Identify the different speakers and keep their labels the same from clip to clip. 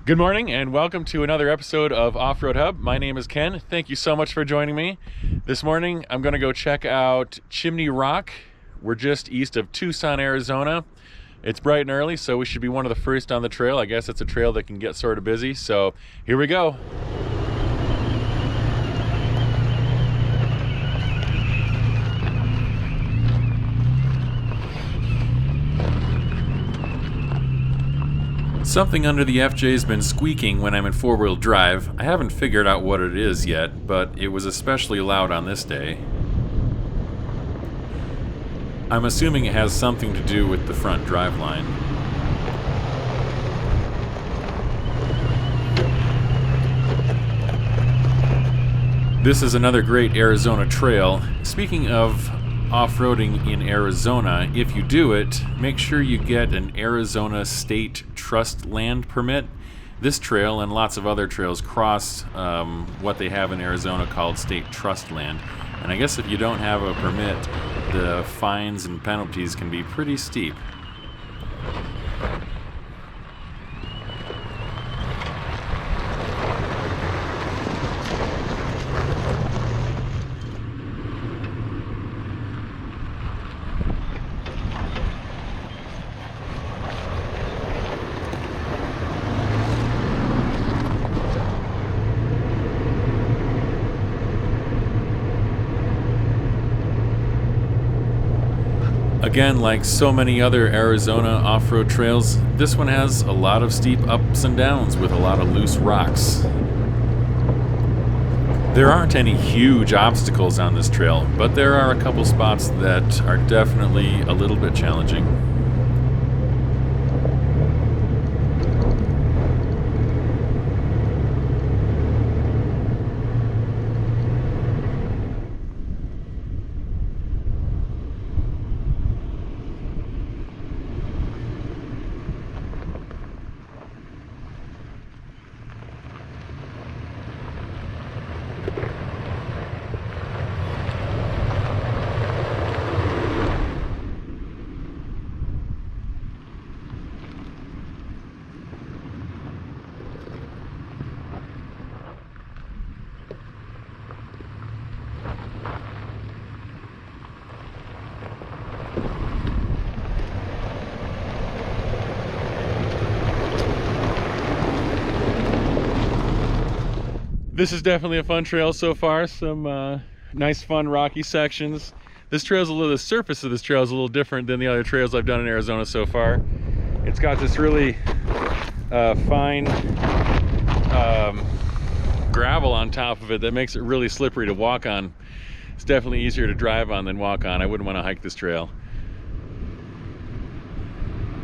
Speaker 1: Good morning and welcome to another episode of Off-Road Hub. My name is Ken. Thank you so much for joining me. This morning I'm going to go check out Chimney Rock. We're just east of Tucson, Arizona. It's bright and early, so we should be one of the first on the trail. I guess it's a trail that can get sort of busy, so here we go. Something under the FJ's been squeaking when I'm in four-wheel drive. I haven't figured out what it is yet, but it was especially loud on this day. I'm assuming it has something to do with the front driveline. This is another great Arizona trail. Speaking of off-roading in Arizona, if you do it, make sure you get an Arizona State Trust Land permit. This trail and lots of other trails cross what they have in Arizona called State Trust Land. And I guess if you don't have a permit, the fines and penalties can be pretty steep. Again, like so many other Arizona off-road trails, this one has a lot of steep ups and downs with a lot of loose rocks. There aren't any huge obstacles on this trail, but there are a couple spots that are definitely a little bit challenging. This is definitely a fun trail so far. Some nice, fun, rocky sections. The surface of this trail is a little different than the other trails I've done in Arizona so far. It's got this really fine gravel on top of it that makes it really slippery to walk on. It's definitely easier to drive on than walk on. I wouldn't want to hike this trail.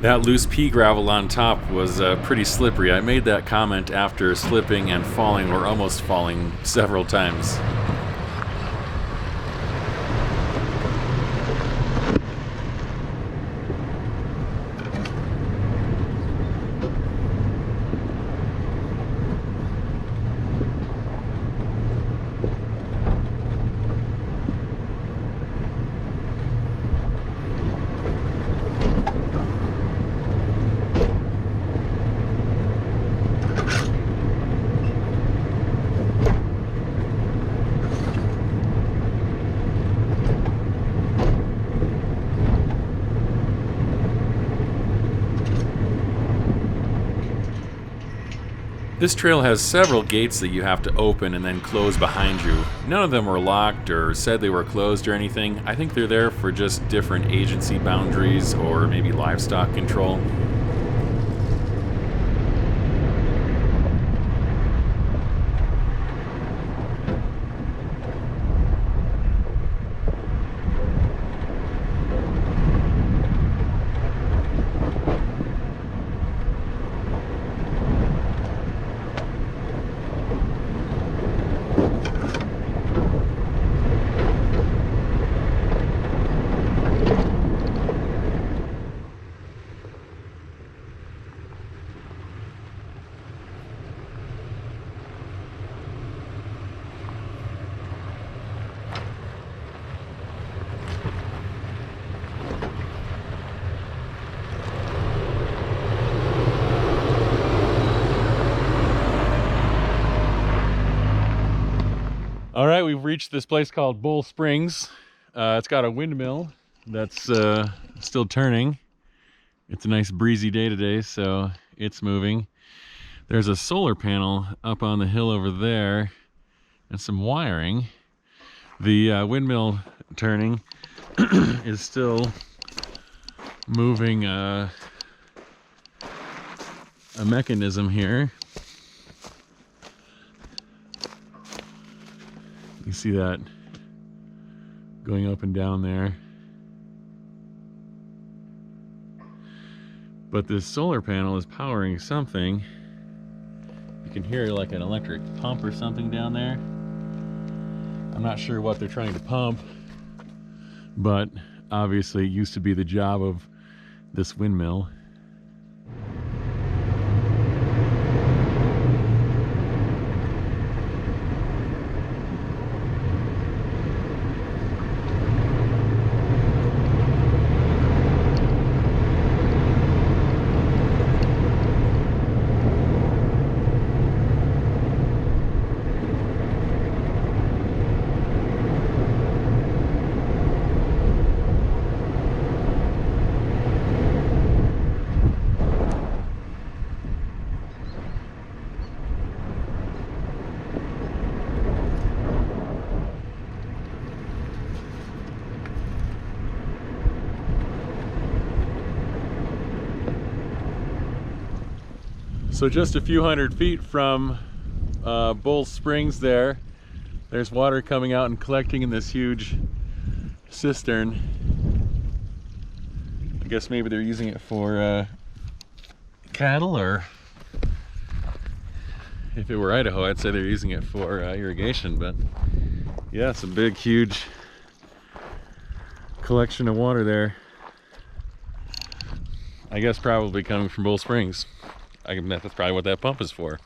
Speaker 1: That loose pea gravel on top was pretty slippery. I made that comment after slipping and falling, or almost falling, several times. This trail has several gates that you have to open and then close behind you. None of them were locked or said they were closed or anything. I think they're there for just different agency boundaries or maybe livestock control. All right, we've reached this place called Bull Springs. It's got a windmill that's still turning. It's a nice breezy day today, so it's moving. There's a solar panel up on the hill over there and some wiring. The windmill turning is still moving a mechanism here. You see that going up and down there. But this solar panel is powering something. You can hear like an electric pump or something down there. I'm not sure what they're trying to pump, but obviously it used to be the job of this windmill. So just a few hundred feet from Bull Springs there's water coming out and collecting in this huge cistern. I guess maybe they're using it for cattle, or if it were Idaho, I'd say they're using it for irrigation, but yeah, it's a big, huge collection of water there. I guess probably coming from Bull Springs. I can bet that's probably what that pump is for.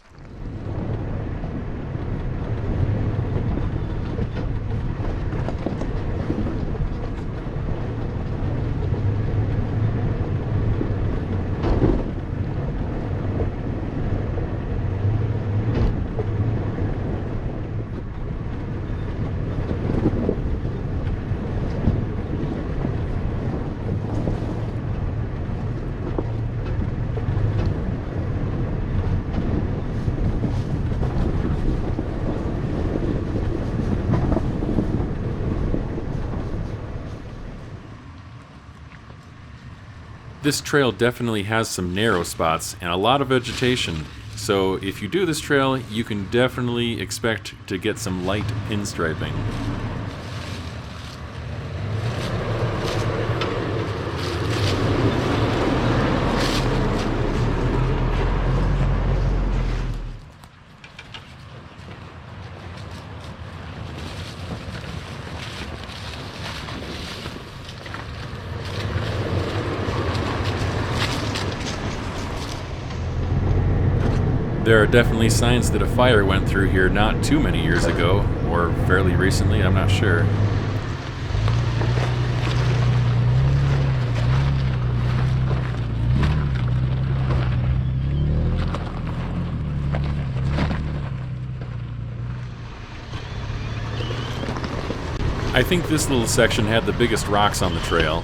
Speaker 1: This trail definitely has some narrow spots and a lot of vegetation, so if you do this trail, you can definitely expect to get some light pinstriping. There are definitely signs that a fire went through here not too many years ago, or fairly recently, I'm not sure. I think this little section had the biggest rocks on the trail.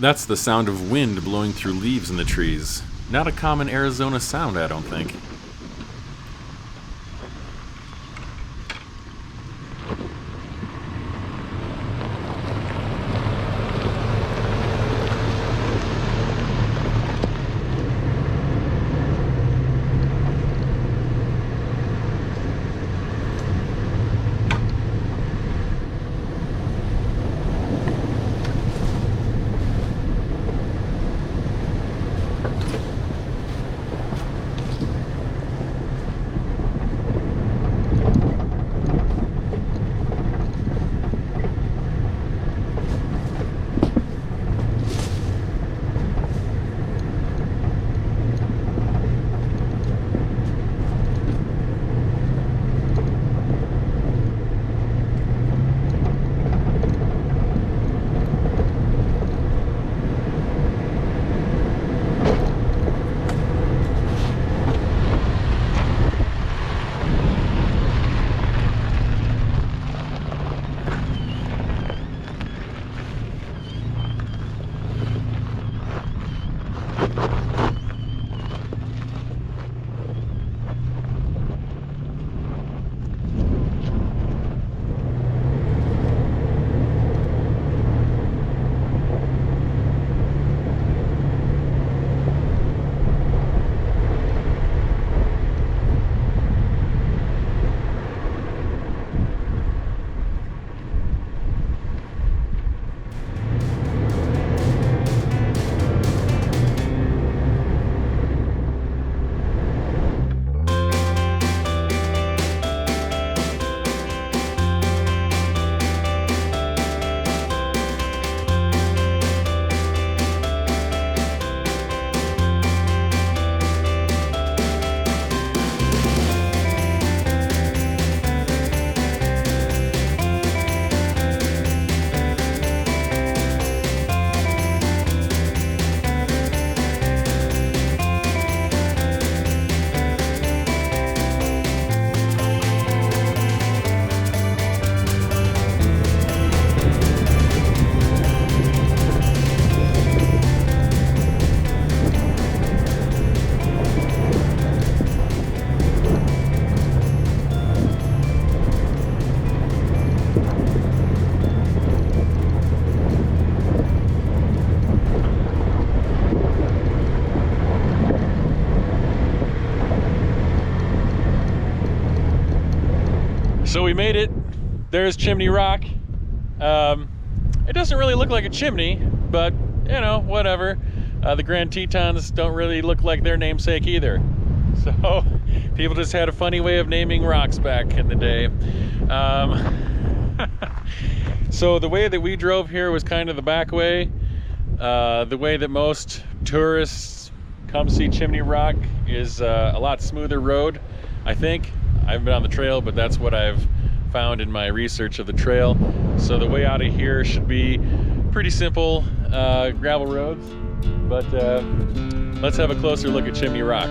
Speaker 1: That's the sound of wind blowing through leaves in the trees. Not a common Arizona sound, I don't think. So we made it. There's Chimney Rock. It doesn't really look like a chimney, but you know, whatever. The Grand Tetons don't really look like their namesake either. So people just had a funny way of naming rocks back in the day. So the way that we drove here was kind of the back way. The way that most tourists come see Chimney Rock is a lot smoother road, I think. I haven't been on the trail, but that's what I've found in my research of the trail. So the way out of here should be pretty simple gravel roads, but let's have a closer look at Chimney Rock.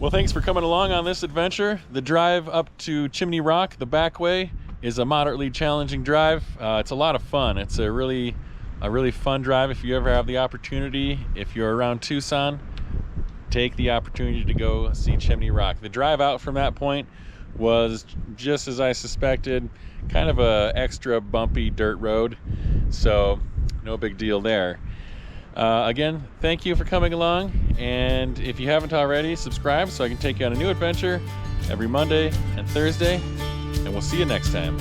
Speaker 1: Well, thanks for coming along on this adventure. The drive up to Chimney Rock, the back way, is a moderately challenging drive. It's a lot of fun. It's a really fun drive if you ever have the opportunity. If you're around Tucson, take the opportunity to go see Chimney Rock. The drive out from that point was just as I suspected, kind of a extra bumpy dirt road, so no big deal there. Again, thank you for coming along, and if you haven't already, subscribe so I can take you on a new adventure every Monday and Thursday, and we'll see you next time.